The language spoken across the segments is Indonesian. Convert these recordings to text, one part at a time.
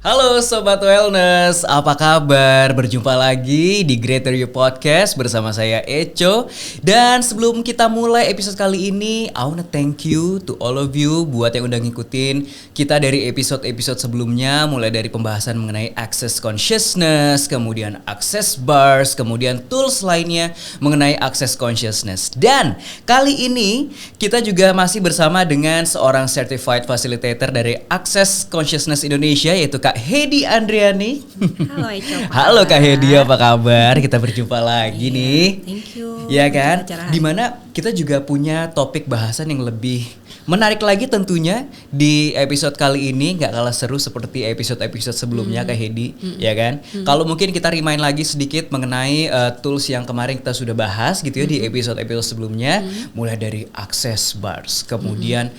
Halo Sobat Wellness, apa kabar? Berjumpa lagi di Greater You Podcast bersama saya Echo. Dan sebelum kita mulai episode kali ini, I wanna thank you to all of you buat yang udah ngikutin kita dari episode-episode sebelumnya. Mulai dari pembahasan mengenai access consciousness, kemudian access bars, kemudian tools lainnya mengenai access consciousness. Dan kali ini kita juga masih bersama dengan seorang certified facilitator dari Access Consciousness Indonesia, yaitu Kak Hedi Andriani. Halo Echo. Halo Kak Hedi, apa kabar? Kita berjumpa lagi nih. Thank you. Ya kan? Dimana kita juga punya topik bahasan yang lebih menarik lagi tentunya di episode kali ini. Gak kalah seru seperti episode-episode sebelumnya Kak Hedi, ya kan? Kalau mungkin kita remind lagi sedikit mengenai tools yang kemarin kita sudah bahas gitu ya di episode-episode sebelumnya. Mulai dari access bars, kemudian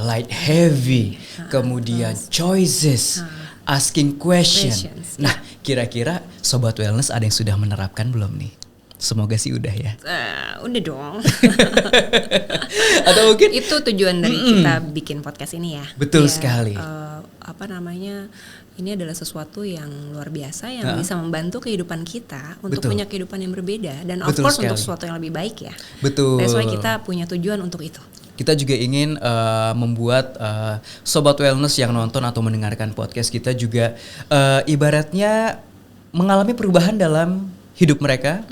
light heavy, kemudian choices, asking questions. Nah, kira-kira Sobat Wellness ada yang sudah menerapkan belum nih? Semoga sih udah ya. Udah dong. Atau mungkin itu tujuan dari kita bikin podcast ini ya. Betul sekali. Ini adalah sesuatu yang luar biasa yang bisa membantu kehidupan kita untuk punya kehidupan yang berbeda dan of course untuk sesuatu yang lebih baik ya. Betul. That's why kita punya tujuan untuk itu. Kita juga ingin membuat Sobat Wellness yang nonton atau mendengarkan podcast kita juga ibaratnya mengalami perubahan dalam hidup mereka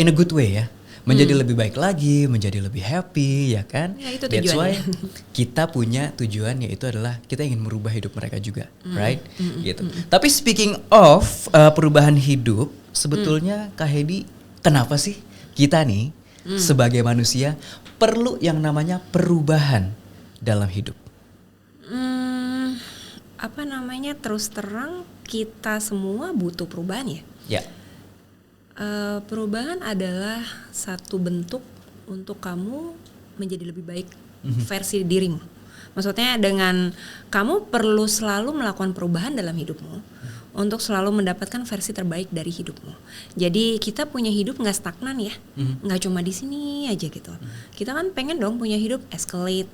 in a good way ya. Menjadi lebih baik lagi, menjadi lebih happy ya kan. Ya, itu That's why tujuannya. kita punya tujuan, yaitu adalah kita ingin merubah hidup mereka juga, right? Gitu. Tapi speaking of perubahan hidup, sebetulnya Kak Hedi, kenapa sih kita nih sebagai manusia perlu yang namanya perubahan dalam hidup? Terus terang kita semua butuh perubahan ya. Ya. Perubahan adalah satu bentuk untuk kamu menjadi lebih baik versi dirimu. Maksudnya dengan kamu perlu selalu melakukan perubahan dalam hidupmu untuk selalu mendapatkan versi terbaik dari hidupmu. Jadi kita punya hidup nggak stagnan ya, nggak cuma di sini aja gitu. Kita kan pengen dong punya hidup escalate,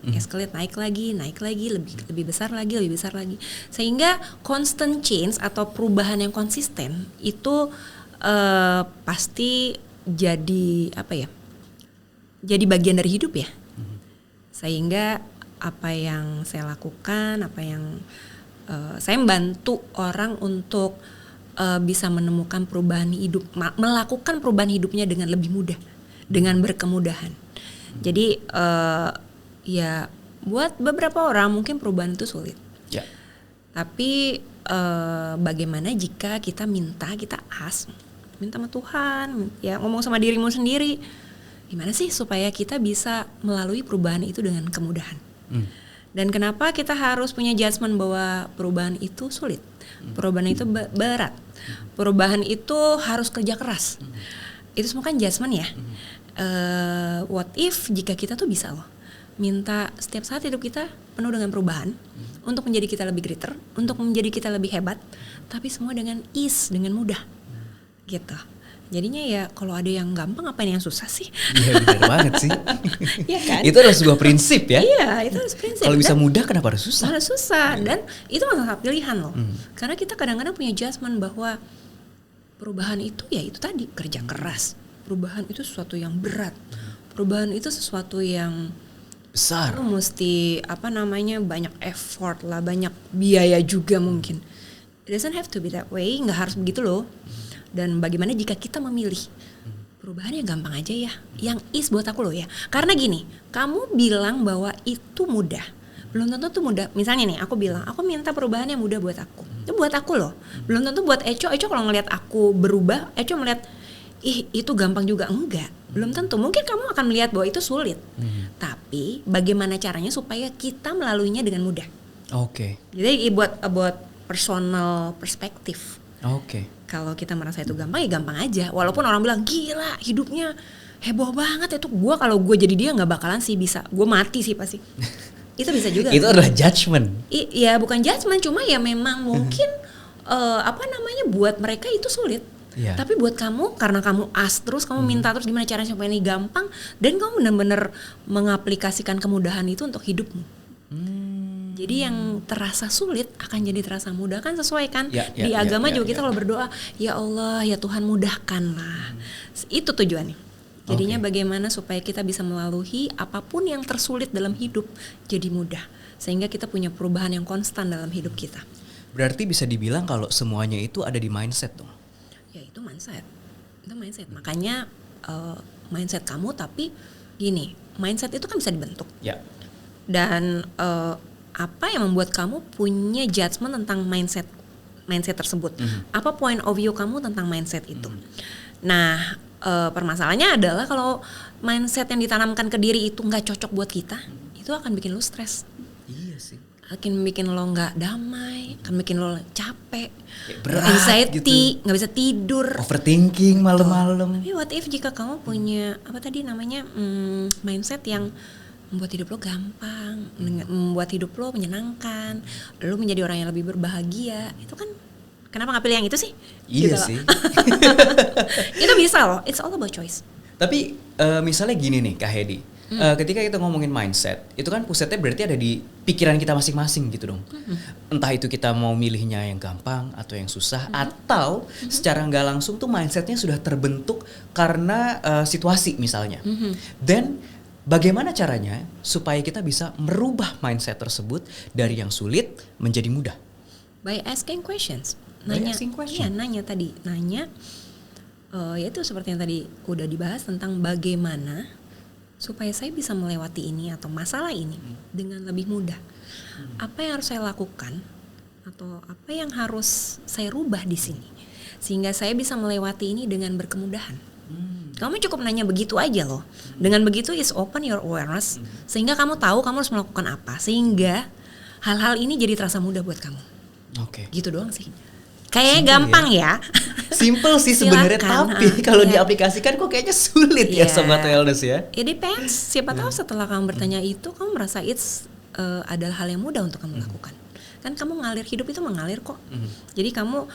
naik lagi, lebih besar lagi. Sehingga constant change atau perubahan yang konsisten itu pasti jadi jadi bagian dari hidup ya. Sehingga apa yang saya lakukan, saya membantu orang untuk bisa menemukan perubahan hidup, melakukan perubahan hidupnya dengan lebih mudah, dengan berkemudahan. Jadi ya buat beberapa orang mungkin perubahan itu sulit. Ya. Tapi bagaimana jika kita minta sama Tuhan, ya ngomong sama dirimu sendiri, gimana sih supaya kita bisa melalui perubahan itu dengan kemudahan. Dan kenapa kita harus punya judgement bahwa perubahan itu sulit, perubahan itu berat, perubahan itu harus kerja keras. Itu semua kan judgement ya. What if jika kita tuh bisa loh minta setiap saat hidup kita penuh dengan perubahan untuk menjadi kita lebih greater, untuk menjadi kita lebih hebat, tapi semua dengan ease, dengan mudah gitu. Jadinya ya kalau ada yang gampang ngapain yang susah sih? Iya benar banget sih. Iya kan? Itu adalah sebuah prinsip ya. Iya, itu harus prinsip. Kalau bisa mudah kenapa harus susah? Harus susah dan itu masalah pilihan loh. Karena kita kadang-kadang punya judgement bahwa perubahan itu ya itu tadi kerja keras. Perubahan itu sesuatu yang berat. Perubahan itu sesuatu yang besar. Lu mesti banyak effort lah, banyak biaya juga mungkin. It doesn't have to be that way, nggak harus begitu loh. Dan bagaimana jika kita memilih perubahannya gampang aja ya, yang is buat aku loh ya. Karena gini, kamu bilang bahwa itu mudah, belum tentu tuh mudah. Misalnya nih, aku bilang aku minta perubahan yang mudah buat aku, itu buat aku loh. Belum tentu buat Echo kalau ngelihat aku berubah, Echo melihat itu gampang juga, enggak. Belum tentu, mungkin kamu akan melihat bahwa itu sulit. Tapi bagaimana caranya supaya kita melaluinya dengan mudah. Oke. Jadi buat personal perspektif. Oke. Kalau kita merasa itu gampang ya gampang aja. Walaupun orang bilang gila hidupnya heboh banget itu, kalau gue jadi dia nggak bakalan sih bisa, gue mati sih pasti. Itu bisa juga. Itu adalah judgement. Ya bukan judgement, cuma ya memang mungkin buat mereka itu sulit. Yeah. Tapi buat kamu, karena kamu terus kamu minta terus gimana caranya supaya ini gampang, dan kamu benar-benar mengaplikasikan kemudahan itu untuk hidupmu. Jadi yang terasa sulit akan jadi terasa mudah, kan sesuai kan? Di Ya, agama ya, juga kita ya. kalau berdoa, ya Allah, ya Tuhan mudahkanlah. Itu tujuannya. Jadinya bagaimana supaya kita bisa melalui apapun yang tersulit dalam hidup jadi mudah. Sehingga kita punya perubahan yang konstan dalam hidup kita. Berarti bisa dibilang kalau semuanya itu ada di mindset dong? Ya itu mindset. Itu mindset. Makanya mindset kamu, tapi gini, mindset itu kan bisa dibentuk. Ya. Dan apa yang membuat kamu punya judgement tentang mindset tersebut? Apa point of view kamu tentang mindset itu? Nah, permasalahannya adalah kalau mindset yang ditanamkan ke diri itu nggak cocok buat kita, itu akan bikin lo stres. Iya sih. Akan bikin lo nggak damai, akan bikin lo capek, berat anxiety, nggak bisa tidur, overthinking malam-malam. Tapi what if jika kamu punya apa tadi namanya mindset yang membuat hidup lo gampang, membuat hidup lo menyenangkan, lo menjadi orang yang lebih berbahagia, itu kan kenapa nggak pilih yang itu sih? Iya Gitu sih. Itu bisa loh, it's all about choice. Tapi misalnya gini nih Kak Hedi, ketika kita ngomongin mindset, itu kan pusatnya berarti ada di pikiran kita masing-masing gitu dong. Entah itu kita mau milihnya yang gampang atau yang susah, atau secara nggak langsung tuh mindsetnya sudah terbentuk karena situasi misalnya. Dan bagaimana caranya supaya kita bisa merubah mindset tersebut dari yang sulit menjadi mudah? By asking questions. By asking question. Iya, nanya. Yaitu seperti yang tadi udah dibahas tentang bagaimana supaya saya bisa melewati ini atau masalah ini dengan lebih mudah. Apa yang harus saya lakukan atau apa yang harus saya rubah di sini sehingga saya bisa melewati ini dengan berkemudahan. Kamu cukup nanya begitu aja loh. Dengan begitu is open your awareness sehingga kamu tahu kamu harus melakukan apa sehingga hal-hal ini jadi terasa mudah buat kamu. Oke. Gitu doang sih. Kayaknya gampang ya. Simple sih sebenarnya, tapi kalau diaplikasikan kok kayaknya sulit ya Sobat Wellness ya. It depends. Siapa tahu setelah kamu bertanya itu kamu merasa adalah hal yang mudah untuk kamu lakukan. Kan kamu ngalir, hidup itu mengalir kok. Jadi kamu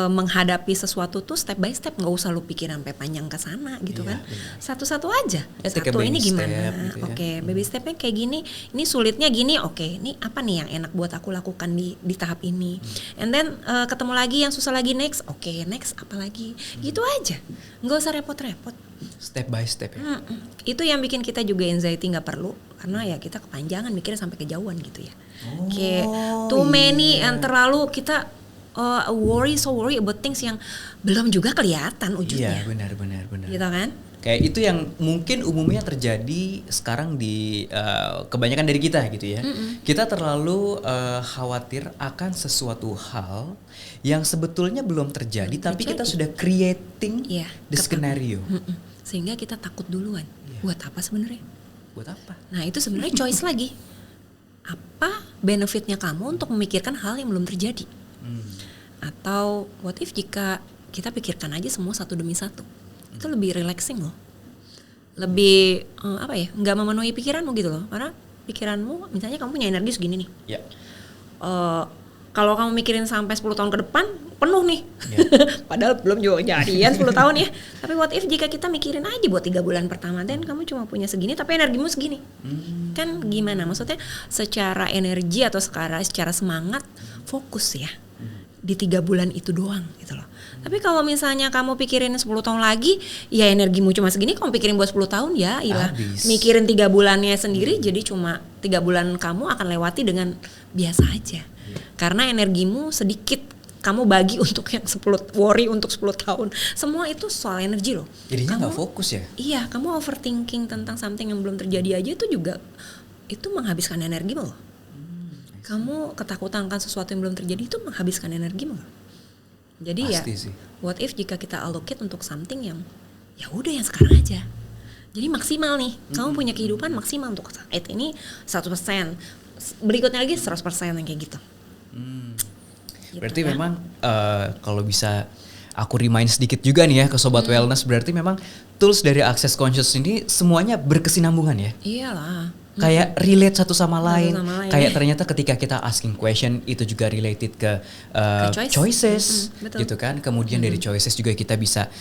menghadapi sesuatu tuh step by step, nggak usah lu pikir sampai panjang ke sana gitu kan. Satu-satu aja. Satu ini gimana? Gitu ya. Oke, baby stepnya kayak gini. Ini sulitnya gini. Oke, ini apa nih yang enak buat aku lakukan di tahap ini. And then ketemu lagi yang susah lagi next. Oke, next apa lagi? Gitu aja. Nggak usah repot-repot. Step by step ya. Itu yang bikin kita juga anxiety nggak perlu karena ya kita kepanjangan mikirnya sampai kejauhan gitu ya. Kayak too many yang terlalu kita worry about things yang belum juga kelihatan wujudnya. Iya benar. Gitu kan? Kayak itu yang mungkin umumnya terjadi sekarang di kebanyakan dari kita gitu ya. Kita terlalu khawatir akan sesuatu hal yang sebetulnya belum terjadi, tapi kita sudah creating the scenario. Sehingga kita takut duluan. Buat apa sebenarnya? Buat apa? Nah itu sebenarnya choice lagi. Apa benefitnya kamu untuk memikirkan hal yang belum terjadi? Atau what if jika kita pikirkan aja semua satu demi satu? Itu lebih relaxing loh. Lebih nggak memenuhi pikiranmu gitu loh. Karena pikiranmu, misalnya kamu punya energi segini nih. Ya. Kalau kamu mikirin sampai 10 tahun ke depan, penuh nih. Padahal belum juga jadian 10 tahun ya. Tapi what if jika kita mikirin aja buat 3 bulan pertama, dan kamu cuma punya segini tapi energimu segini. Kan gimana? Maksudnya secara energi atau secara semangat, fokus ya. Di 3 bulan itu doang gitu loh. Tapi kalau misalnya kamu pikirin 10 tahun lagi, ya energimu cuma segini, kamu pikirin buat 10 tahun ya iyalah. Mikirin 3 bulannya sendiri, jadi cuma 3 bulan kamu akan lewati dengan biasa aja. Karena energimu sedikit kamu bagi untuk yang 10 worry untuk 10 tahun. Semua itu soal energi loh. Jadinya nggak fokus ya? Iya, kamu overthinking tentang something yang belum terjadi aja itu juga itu menghabiskan energimu loh. Kamu ketakutan akan sesuatu yang belum terjadi itu menghabiskan energimu. Jadi pasti sih. What if jika kita allocate untuk something yang ya udah yang sekarang aja. Jadi maksimal nih, kamu punya kehidupan maksimal untuk saat ini 100%. Berikutnya lagi 100% yang kayak gitu. Berarti memang kalau bisa aku remind sedikit juga nih ya ke Sobat Wellness, berarti memang tools dari Access Conscious ini semuanya berkesinambungan ya? Iyalah. Kayak relate satu sama lain. Kayak ternyata ketika kita asking question itu juga related ke choices gitu kan. Kemudian dari choices juga kita bisa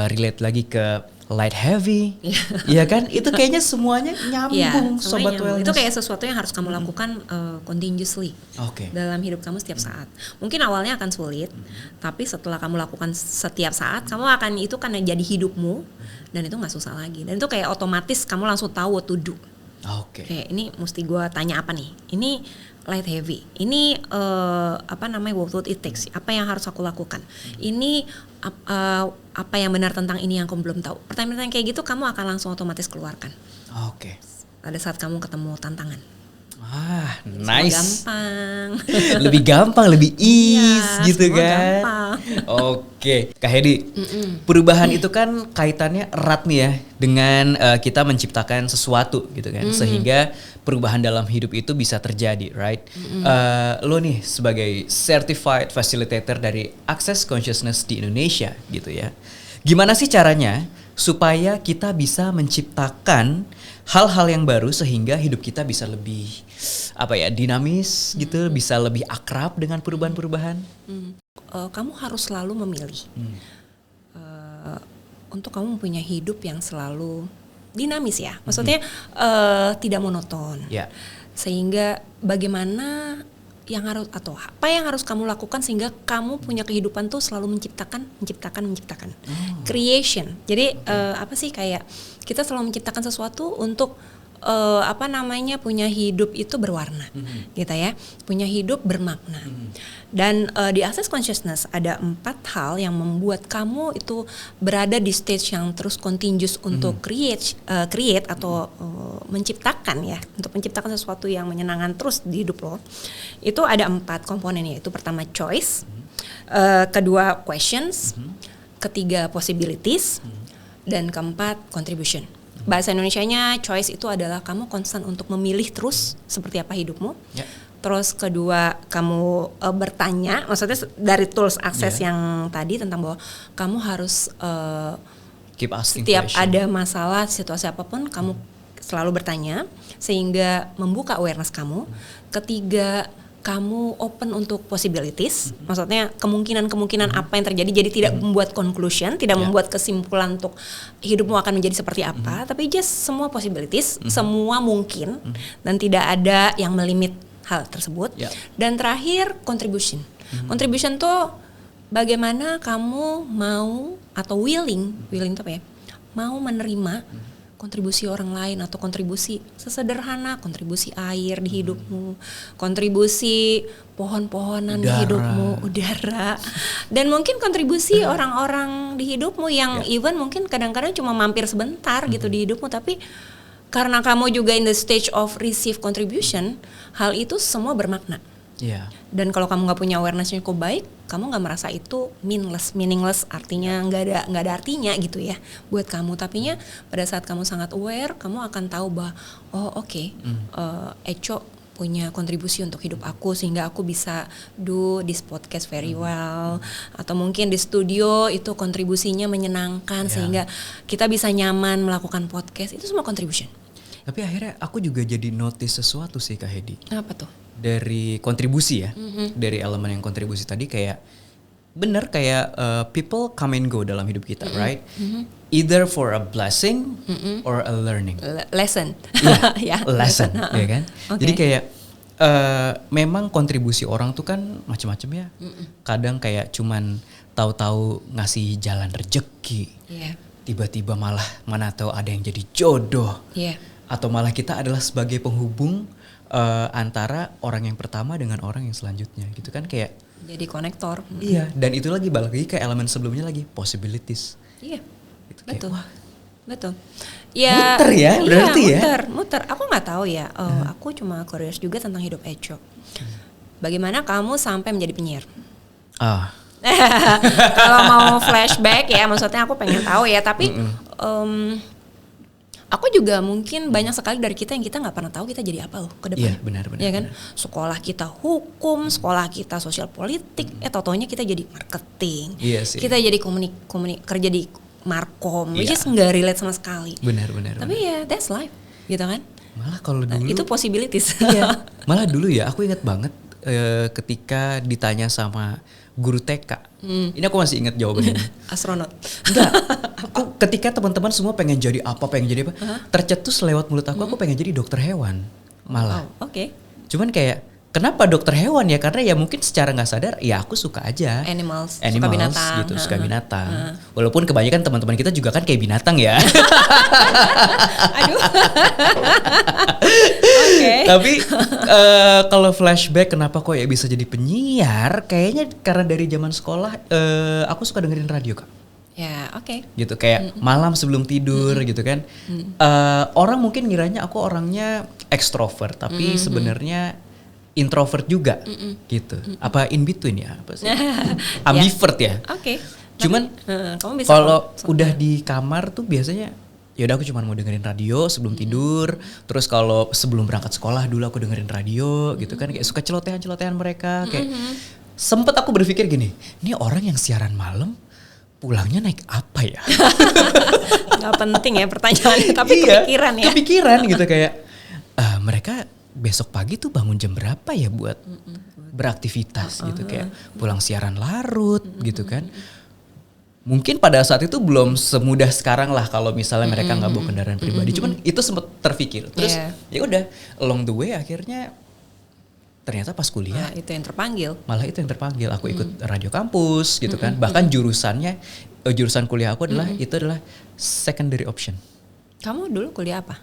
relate lagi ke light heavy, ya kan? Itu kayaknya semuanya nyambung, sobat nyambung. wellness. Itu kayak sesuatu yang harus kamu lakukan continuously dalam hidup kamu setiap saat. Mungkin awalnya akan sulit, tapi setelah kamu lakukan setiap saat, kamu akan itu kan jadi hidupmu, dan itu nggak susah lagi. Dan itu kayak otomatis kamu langsung tahu what to do. Kayak ini mesti gue tanya apa nih? Ini light heavy. Ini what it takes. Apa yang harus aku lakukan? Ini apa yang benar tentang ini yang kamu belum tahu. Pertanyaan-pertanyaan kayak gitu kamu akan langsung otomatis keluarkan. Pada saat kamu ketemu tantangan. Nice. Gampang. Lebih gampang, lebih ease gitu kan. Gampang. Kak Hedi. Perubahan itu kan kaitannya erat nih ya dengan kita menciptakan sesuatu gitu kan. Sehingga perubahan dalam hidup itu bisa terjadi, right? Lo nih sebagai certified facilitator dari Access Consciousness di Indonesia gitu ya. Gimana sih caranya supaya kita bisa menciptakan hal-hal yang baru sehingga hidup kita bisa lebih dinamis gitu, bisa lebih akrab dengan perubahan-perubahan? Kamu harus selalu memilih untuk kamu mempunyai hidup yang selalu dinamis ya, maksudnya tidak monoton. Sehingga bagaimana yang harus atau apa yang harus kamu lakukan sehingga kamu punya kehidupan tuh selalu menciptakan. Creation. Jadi kayak kita selalu menciptakan sesuatu untuk punya hidup itu berwarna, gitu ya, punya hidup bermakna. Dan di Access Consciousness ada 4 hal yang membuat kamu itu berada di stage yang terus continuous untuk create atau menciptakan ya, untuk menciptakan sesuatu yang menyenangkan terus di hidup lo. Itu ada 4 komponennya. Itu pertama choice, kedua questions, ketiga possibilities, dan keempat contribution. Bahasa Indonesianya choice itu adalah kamu konstan untuk memilih terus seperti apa hidupmu. Terus kedua kamu bertanya, maksudnya dari tools akses yang tadi tentang bahwa kamu harus keep asking setiap question. Ada masalah situasi apapun kamu selalu bertanya sehingga membuka awareness kamu. Ketiga kamu open untuk possibilities, maksudnya kemungkinan apa yang terjadi, jadi tidak membuat conclusion, tidak membuat kesimpulan untuk hidupmu akan menjadi seperti apa, tapi just semua possibilities, semua mungkin, dan tidak ada yang melimit hal tersebut. Dan terakhir contribution. Contribution tuh bagaimana kamu mau atau willing itu apa ya? Mau menerima kontribusi orang lain atau kontribusi sesederhana kontribusi air di hidupmu, kontribusi pohon-pohonan di hidupmu, udara, dan mungkin kontribusi orang-orang di hidupmu yang even mungkin kadang-kadang cuma mampir sebentar gitu di hidupmu, tapi karena kamu juga in the stage of receive contribution, hal itu semua bermakna. Dan kalau kamu nggak punya awareness-nya cukup baik, kamu nggak merasa itu meaningless, artinya nggak ada artinya gitu ya buat kamu. Tapinya pada saat kamu sangat aware, kamu akan tahu bahwa Echo punya kontribusi untuk hidup aku sehingga aku bisa do this podcast very well, atau mungkin di studio itu kontribusinya menyenangkan sehingga kita bisa nyaman melakukan podcast. Itu semua contribution. Tapi akhirnya aku juga jadi notice sesuatu sih Kak Hedi. Apa tuh? Dari kontribusi ya, dari elemen yang kontribusi tadi kayak bener kayak people come and go dalam hidup kita, right? Either for a blessing or a learning. Lesson. Lesson, ya kan? Jadi kayak memang kontribusi orang tuh kan macam-macam ya. Kadang kayak cuman tahu-tahu ngasih jalan rejeki. Tiba-tiba malah mana tahu ada yang jadi jodoh. Atau malah kita adalah sebagai penghubung antara orang yang pertama dengan orang yang selanjutnya gitu kan, kayak jadi konektor. Dan itu lagi balik lagi ke elemen sebelumnya lagi, possibilities. Gitu, betul. Kayak, betul. Muter ya berarti muter. Aku nggak tahu ya. Aku cuma curious juga tentang hidup Echo. Bagaimana kamu sampai menjadi penyiar? Kalau mau flashback ya, maksudnya aku pengen tahu ya. Tapi aku juga mungkin banyak sekali dari kita yang kita nggak pernah tahu kita jadi apa loh ke depan. Benar. Ya kan? Sekolah kita hukum, sekolah kita sosial politik, taunya kita jadi marketing. Kita jadi kerja di markom, which is nggak relate sama sekali. Benar. Tapi ya that's life, gitu kan? Malah kalau dulu itu possibilities. Malah dulu ya aku ingat banget ketika ditanya sama guru TK. Ini aku masih ingat jawabannya. Astronot. Enggak. ketika teman-teman semua pengen jadi apa, tercetus lewat mulut aku pengen jadi dokter hewan malah. Oke. Cuman kayak kenapa dokter hewan ya? Karena ya mungkin secara nggak sadar ya aku suka aja Animals suka binatang gitu, suka binatang. Walaupun kebanyakan teman-teman kita juga kan kayak binatang ya. Aduh. Oke. Tapi kalau flashback kenapa kok ya bisa jadi penyiar? Kayaknya karena dari zaman sekolah aku suka dengerin radio, Kak. Ya, oke. Gitu kayak malam sebelum tidur gitu kan. Orang mungkin ngiranya aku orangnya ekstrovert, tapi sebenarnya introvert juga gitu. Apa in between ya? Apa sih? Ambivert ya. Oke. Cuman kalau udah di kamar tuh biasanya ya udah aku cuma mau dengerin radio sebelum tidur. Terus kalau sebelum berangkat sekolah dulu aku dengerin radio gitu kan, kayak suka celotehan mereka kayak sempet aku berpikir gini, ini orang yang siaran malam pulangnya naik apa ya? Gak penting ya pertanyaannya, tapi kepikiran ya. Kepikiran gitu kayak mereka besok pagi tuh bangun jam berapa ya buat beraktivitas gitu, kayak pulang siaran larut gitu kan. Mungkin pada saat itu belum semudah sekarang lah kalau misalnya mereka nggak bawa kendaraan pribadi. Cuman itu sempat terpikir. Terus ya udah along the way akhirnya ternyata pas kuliah itu yang terpanggil. Malah itu yang terpanggil. Aku ikut radio kampus gitu kan. Bahkan jurusan kuliah aku adalah itu adalah secondary option. Gitu. Kamu dulu kuliah apa?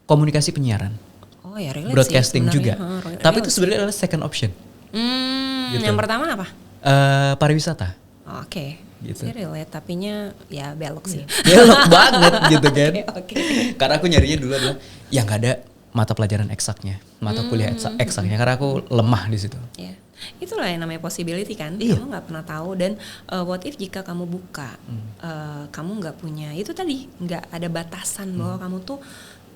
Komunikasi penyiaran. Oh ya, relate broadcasting sih, juga. Tapi itu sebenarnya adalah second option. Gitu. Yang pertama apa? Pariwisata. Oke. Gitu. Saya relate, tapinya ya belok sih. Belok banget gitu kan. Oke. Karena aku nyarinya dulu adalah yang gak ada mata pelajaran eksaknya, mata kuliah eksaknya, karena aku lemah di situ. Ya. Itulah yang namanya possibility kan. Iya. Kamu nggak pernah tahu, dan what if jika kamu buka, kamu nggak punya itu tadi, nggak ada batasan bahwa kamu tuh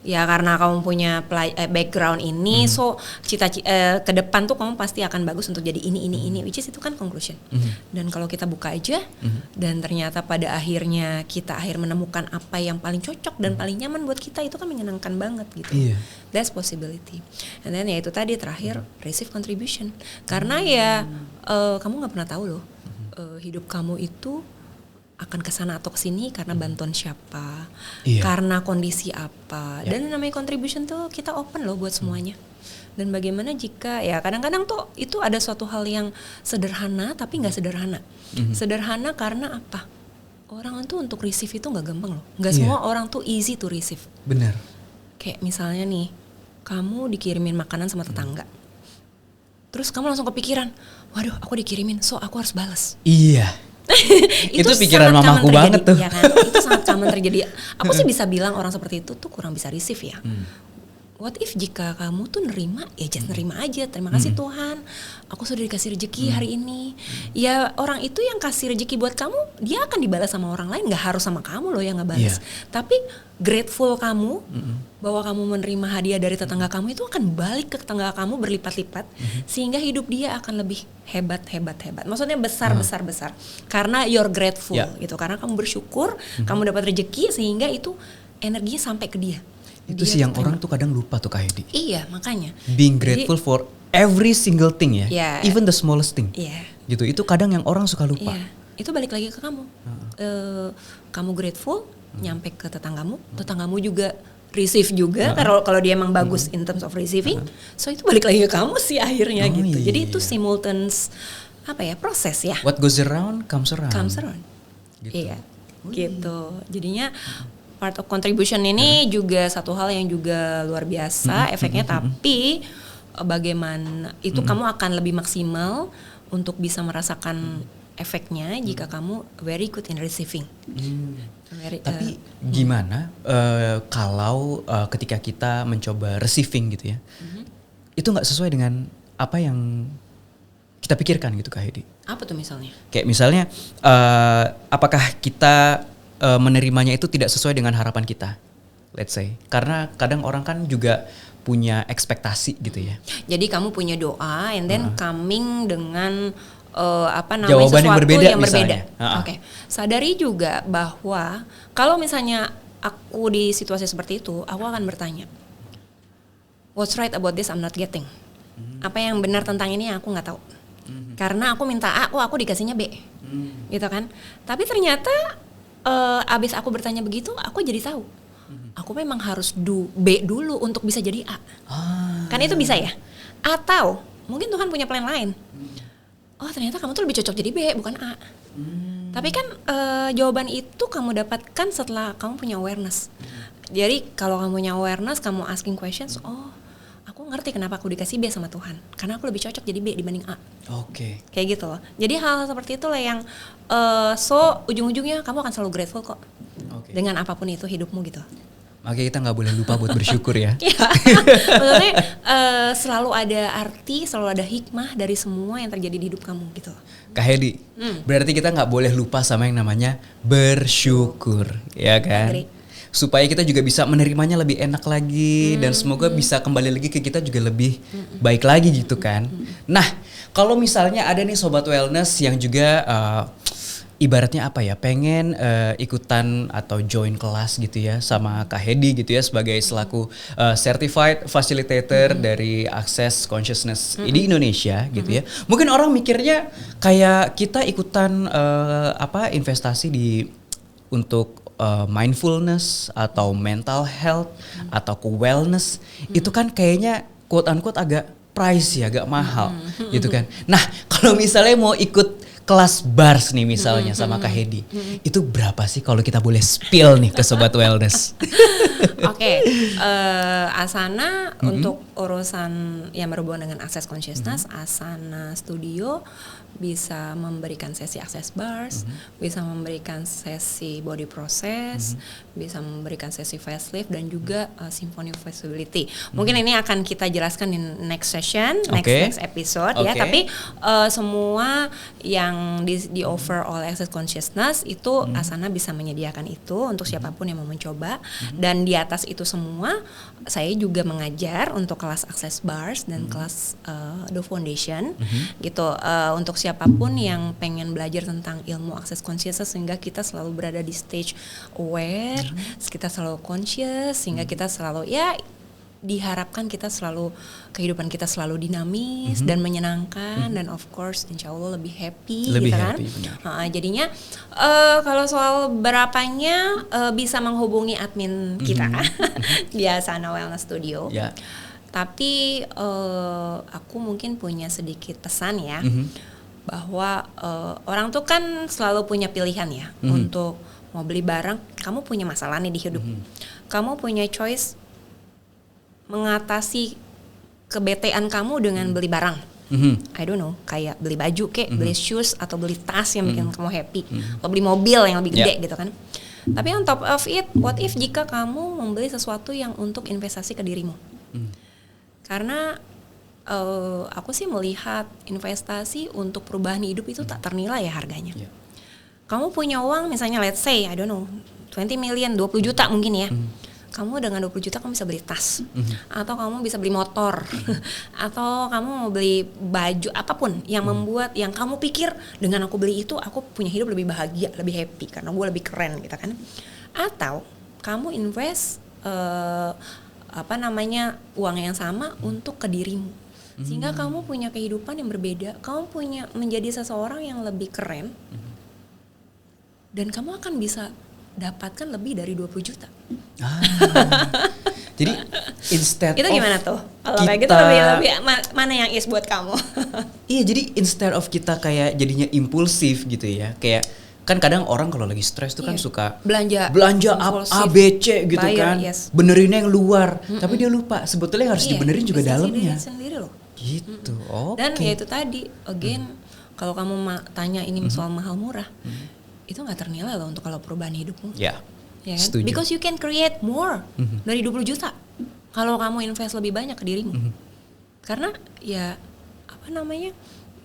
ya karena kamu punya background ini, so ke depan tuh kamu pasti akan bagus untuk jadi ini, which is itu kan conclusion. Dan kalau kita buka aja, dan ternyata pada akhirnya kita menemukan apa yang paling cocok dan paling nyaman buat kita, itu kan menyenangkan banget gitu. Iya. That's possibility. And then ya itu tadi terakhir receive contribution. Karena ya kamu nggak pernah tahu loh hidup kamu itu akan kesana atau kesini karena bantuan siapa, karena kondisi apa, dan namanya contribution tuh kita open loh buat semuanya. Dan bagaimana jika ya kadang-kadang tuh itu ada suatu hal yang sederhana tapi nggak sederhana. Sederhana karena apa? Orang tuh untuk receive itu nggak gampang loh. Nggak semua orang tuh easy to receive. Benar. Kayak misalnya nih, kamu dikirimin makanan sama tetangga, terus kamu langsung kepikiran, waduh aku dikirimin, so aku harus balas. Iya. itu pikiran mamaku banget tuh. Ya kan? Itu sangat common terjadi. Aku sih bisa bilang orang seperti itu tuh kurang bisa receive ya. What if jika kamu tuh nerima, ya just nerima aja. Terima kasih Tuhan, aku sudah dikasih rezeki hari ini. Ya orang itu yang kasih rezeki buat kamu, dia akan dibalas sama orang lain. Gak harus sama kamu loh yang ngebalas. Tapi grateful kamu bahwa kamu menerima hadiah dari tetangga kamu, itu akan balik ke tetangga kamu berlipat-lipat. Sehingga hidup dia akan lebih hebat. Maksudnya besar. Karena you're grateful gitu. Karena kamu bersyukur, kamu dapat rezeki, sehingga itu energinya sampai ke dia. Itu sih yang orang tuh kadang lupa tuh Kak Hedi. Iya, makanya. Being grateful for every single thing ya. Even the smallest thing. Gitu. Itu kadang yang orang suka lupa. Itu balik lagi ke kamu. Kamu grateful, nyampe ke tetanggamu juga receive juga. Kalau dia emang bagus in terms of receiving, so itu balik lagi ke kamu sih akhirnya gitu. Jadi itu simultaneous proses ya. What goes around comes around. Gitu. Iya. Gitu. Jadinya part of contribution ini juga satu hal yang juga luar biasa efeknya, tapi bagaimana itu kamu akan lebih maksimal untuk bisa merasakan efeknya jika kamu very good in receiving. Tapi gimana kalau ketika kita mencoba receiving gitu ya, itu nggak sesuai dengan apa yang kita pikirkan gitu Kak Hedi? Apa tuh misalnya? Kayak misalnya apakah kita menerimanya itu tidak sesuai dengan harapan kita, let's say, karena kadang orang kan juga punya ekspektasi gitu ya. Jadi kamu punya doa, and then coming dengan jawaban sesuatu yang berbeda. Oke. Sadari juga bahwa kalau misalnya aku di situasi seperti itu, aku akan bertanya, what's right about this I'm not getting? Apa yang benar tentang ini yang aku nggak tahu? Karena aku minta A, aku dikasihnya B, gitu kan? Tapi ternyata abis aku bertanya begitu, aku jadi tahu. Aku memang harus do B dulu untuk bisa jadi A. Kan itu bisa ya? Atau mungkin Tuhan punya plan lain. Oh ternyata kamu tuh lebih cocok jadi B bukan A. Tapi kan jawaban itu kamu dapatkan setelah kamu punya awareness. Jadi kalau kamu punya awareness, kamu asking questions, oh aku ngerti kenapa aku dikasih B sama Tuhan. Karena aku lebih cocok jadi B dibanding A. Oke. Kayak gitu loh. Jadi hal seperti itulah yang ujung-ujungnya kamu akan selalu grateful kok. Dengan apapun itu hidupmu gitu. Makanya kita nggak boleh lupa buat bersyukur ya. Iya. Maksudnya selalu ada arti, selalu ada hikmah dari semua yang terjadi di hidup kamu gitu. Kak Hedi, berarti kita nggak boleh lupa sama yang namanya bersyukur, ya kan? Agree. Supaya kita juga bisa menerimanya lebih enak lagi dan semoga bisa kembali lagi ke kita juga lebih baik lagi gitu kan. Nah, kalau misalnya ada nih sobat wellness yang juga ibaratnya apa ya, pengen ikutan atau join kelas gitu ya sama Kak Hedi gitu ya sebagai selaku certified facilitator dari Access Consciousness di Indonesia gitu ya. Mungkin orang mikirnya kayak kita ikutan investasi untuk mindfulness atau mental health atau ke wellness itu kan kayaknya quote unquote agak pricey, agak mahal gitu kan. Nah, kalau misalnya mau ikut kelas bars nih misalnya sama Kak Hedi, itu berapa sih kalau kita boleh spill nih ke sobat wellness? Oke, Asana untuk urusan yang berhubungan dengan Access Consciousness, Asana Studio bisa memberikan sesi access bars, bisa memberikan sesi body process, bisa memberikan sesi facelift dan juga symphony of flexibility. Mungkin ini akan kita jelaskan di next session, next episode ya. Tapi semua yang di offer oleh Access Consciousness itu Asana bisa menyediakan itu untuk siapapun yang mau mencoba. Dan di atas itu semua saya juga mengajar untuk kelas access bars dan kelas The Foundation gitu, untuk siapapun yang pengen belajar tentang ilmu access consciousness sehingga kita selalu berada di stage aware, kita selalu conscious sehingga kita selalu ya diharapkan kita selalu kehidupan kita selalu dinamis dan menyenangkan dan of course insya Allah lebih happy lebih gitu happy, kan. Jadinya kalau soal berapanya bisa menghubungi admin kita di Asana Wellness Studio. Tapi aku mungkin punya sedikit pesan ya, bahwa orang tuh kan selalu punya pilihan ya untuk mau beli barang. Kamu punya masalah nih di hidup, kamu punya choice mengatasi kebetean kamu dengan beli barang. I don't know, kayak beli baju kek, beli shoes atau beli tas yang bikin kamu happy, atau beli mobil yang lebih gede gitu kan. Tapi on top of it, what if jika kamu membeli sesuatu yang untuk investasi ke dirimu? Karena aku sih melihat investasi untuk perubahan hidup itu tak ternilai ya harganya. Kamu punya uang misalnya let's say I don't know 20 million, 20 juta mungkin ya. Kamu dengan 20 juta kamu bisa beli tas, atau kamu bisa beli motor, atau kamu mau beli baju apapun yang membuat yang kamu pikir dengan aku beli itu aku punya hidup lebih bahagia, lebih happy karena gue lebih keren gitu kan. Atau kamu invest uang yang sama untuk ke dirimu, sehingga kamu punya kehidupan yang berbeda, kamu punya menjadi seseorang yang lebih keren, dan kamu akan bisa dapatkan lebih dari 20 juta. Jadi instead itu gimana tuh? Kalau kayak gitu lebih mana yang is buat kamu? Iya, jadi instead of kita kayak jadinya impulsif gitu ya. Kayak kan kadang orang kalau lagi stres tuh kan suka belanja A, B, C gitu kan. Benerinnya yang luar, tapi dia lupa sebetulnya harus dibenerin juga dalamnya. Sendiri loh. Gitu. Dan ya itu tadi, again, kalau kamu tanya ini soal mahal murah, itu nggak ternilai loh untuk kalau perubahan hidupmu. Ya kan? Setuju. Because you can create more dari 20 juta kalau kamu invest lebih banyak ke dirimu. Karena ya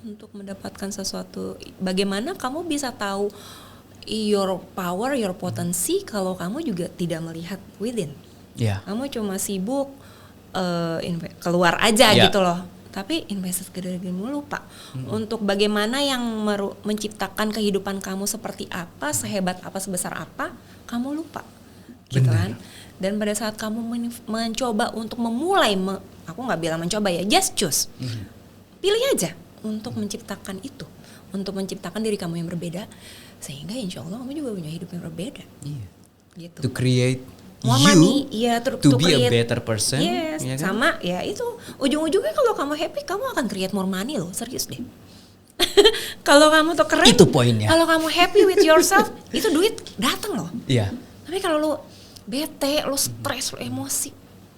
untuk mendapatkan sesuatu, bagaimana kamu bisa tahu your power, your potensi kalau kamu juga tidak melihat within. Kamu cuma sibuk keluar aja gitu loh. Tapi investasi ke dirimu lupa untuk bagaimana yang menciptakan kehidupan kamu seperti apa, sehebat apa, sebesar apa, kamu lupa. Gitu kan? Dan pada saat kamu mencoba untuk memulai, aku nggak bilang mencoba ya, just choose. Pilih aja untuk menciptakan itu, untuk menciptakan diri kamu yang berbeda, sehingga insya Allah kamu juga punya hidup yang berbeda. Iya. Gitu. To create More you money, ya, to be a create, better person. yes, ya kan? sama ya itu ujung-ujungnya kalau kamu happy kamu akan create more money loh, serius deh. Kalau kamu tuh keren, Itu poinnya. kalau kamu happy with yourself, itu duit datang loh. Iya. Tapi kalau lu bete, lu stres, lu emosi,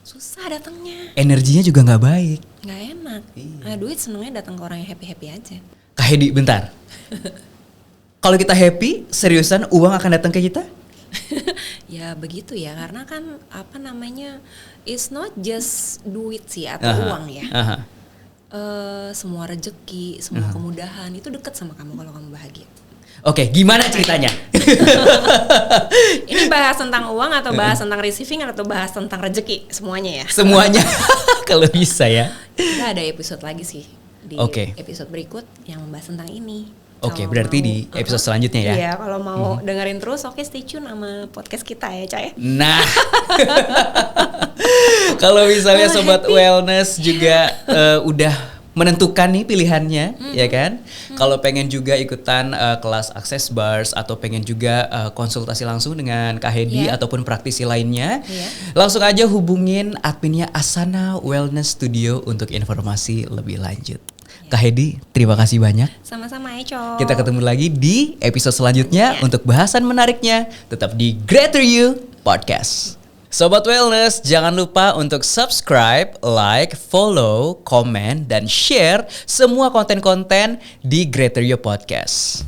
susah datangnya, Energinya juga nggak baik. nggak enak. Nah, duit senengnya datang ke orang yang happy aja. Kak Hedi, bentar. Kalau kita happy, seriusan uang akan datang ke kita? Ya begitu ya, karena kan apa namanya, it's not just duit sih atau uang ya. Semua rezeki, semua kemudahan itu dekat sama kamu kalau kamu bahagia. Oke, gimana ceritanya? Ini bahas tentang uang atau bahas tentang receiving atau bahas tentang rezeki, semuanya ya. Semuanya, kalau bisa ya. Kita ada episode lagi sih di Oke. episode berikut yang membahas tentang ini. Oke, Kalau berarti mau- di episode selanjutnya ya. Iya, kalau mau dengerin terus, oke, stay tune sama podcast kita ya, Cak ya. Nah, kalau misalnya sobat wellness juga udah menentukan nih pilihannya, ya kan? Kalau pengen juga ikutan kelas Access Bars atau pengen juga konsultasi langsung dengan Kak Hedi Iya. ataupun praktisi lainnya, Iya. langsung aja hubungin adminnya Asana Wellness Studio untuk informasi lebih lanjut. Kak Hedi, terima kasih banyak. Sama-sama ya, Cok. Kita ketemu lagi di episode selanjutnya Iya. untuk bahasan menariknya. Tetap di Greater You Podcast. Sobat Wellness, jangan lupa untuk subscribe, like, follow, komen, dan share semua konten-konten di Greater You Podcast.